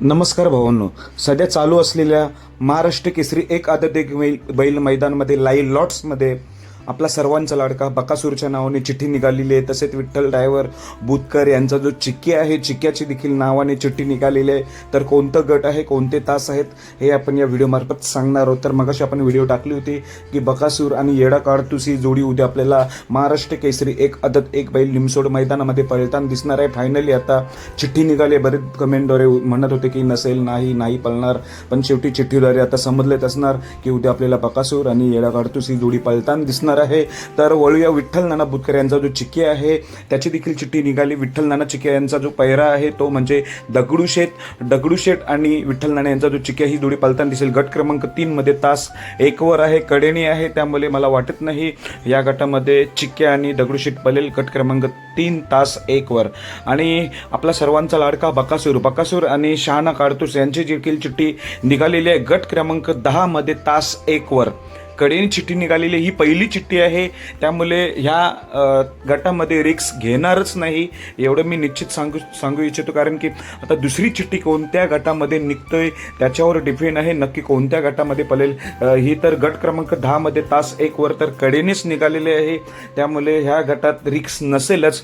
नमस्कार भावांनो, सध्या चालू असलेल्या महाराष्ट्र केसरी एक आदत एक बैल मैदानमध्ये लाईव्ह लॉट्समध्ये आपला सर्वांचा लाडका बकासूरच्या नावाने चिठ्ठी निघालेली आहे. तसेच विठ्ठल ड्रायव्हर बुतकर यांचा जो चिक्की आहे, चिक्क्याची देखील नावाने चिठ्ठी निघालेली आहे. तर कोणतं गट आहे, कोणते तास आहेत, हे आपण या व्हिडिओमार्फत सांगणार आहोत. तर मगाशी आपण व्हिडिओ टाकली होती की बकासूर आणि येडा काडतूस ही जोडी उद्या आपल्याला महाराष्ट्र केसरी एक आदत एक बैल लिमसोड मैदानामध्ये पळताना दिसणार आहे. फायनली आता चिठ्ठी निघाली. बरेच कमेंटद्वारे म्हणत होते की नसेल, नाही पळणार, पण शेवटी चिठ्ठीद्वारे आता समजलेच असणार की उद्या आपल्याला बकासूर आणि येडा काडतूस ही जोडी पळताना दिसणार आहे. तर वळूया विठ्ठल नाना बुतकर यांचा जो चिक्की आहे त्याची देखील चिठ्ठी निघाली. विठ्ठल नाना चिक्की यांचा जो पैरा आहे तो म्हणजे दगडूशेठ आणि विठ्ठल नाना यांचा जो चिक्की ही जोडी पळताना दिसेल. गट क्रमांक 3 मध्ये तास 1 वर आहे, कडेनी आहे, त्यामुळे मला वाटत नाही या गटामध्ये चिक्क्या आणि दगडूशेठ पळेल. गट क्रमांक 3 तास 1 वर. आणि आपला सर्वांचा लाडका बकासूर आणि शहाणा काडतूस यांची देखील चिठ्ठी निघालेली आहे. गट क्रमांक 10 मध्ये तास 1 वर कडेनी चिठ्ठी निघालेली. ही पहिली चिठ्ठी आहे, त्यामुळे ह्या गटामध्ये रिक्स घेणारच नाही एवढं मी निश्चित सांगू इच्छितो. कारण की आता दुसरी चिठ्ठी कोणत्या गटामध्ये निघतोय त्याच्यावर डिपेंड आहे नक्की कोणत्या गटामध्ये पळेल. ही तर गट क्रमांक 10 मध्ये तास 1 वर तर कडेनीच निघालेली आहे, त्यामुळे ह्या गटात रिक्स नसेलच.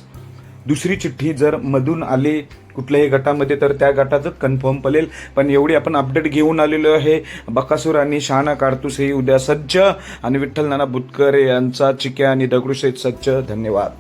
दुसरी चिठ्ठी जर मधून आली कुठल्याही गटामध्ये तर त्या गटातच कन्फर्म पळेल. पण एवढी आपण अपडेट घेऊन आलेलो आहे. बकासूर आणि शहाणा काडतूस हे उद्या सज्ज आणि विठ्ठल नाना बुतकर यांचा चिक्या आणि दगडूशेठ सज्ज. धन्यवाद.